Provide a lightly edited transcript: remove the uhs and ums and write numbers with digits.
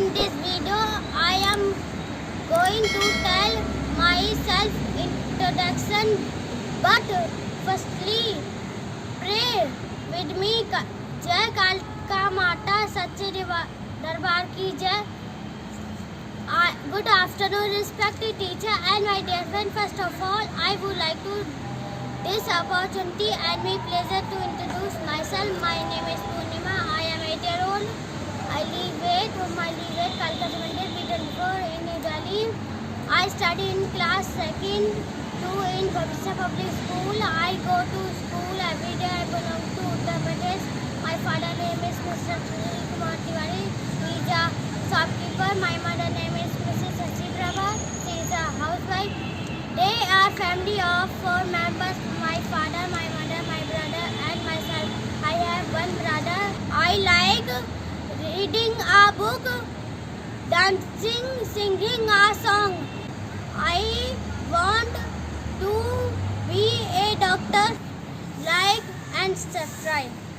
In this video, I am going to tell my self-introduction. But firstly, pray with me. जय काल का माता सच्चे दरबार की जय. Good afternoon, respected teacher and my dear friend. First of all, I would like to this opportunity and my pleasure to introduce myself. My name is Purnima. I am 8 years old. I live at Kalka Virender in Delhi. I study in class 2nd in Bhavishya Public School. I go to school every day. I belong to Uttar Pradesh. My father name is Mr. Sunil Kumar Tiwari. He is a shopkeeper. My mother name is Mrs. Sachi Prabha. She is a housewife. They are family of 4 members. My father, my mother, my brother and myself. I have one brother. I like reading a book, dancing, singing a song. I want to be a doctor. Like and subscribe.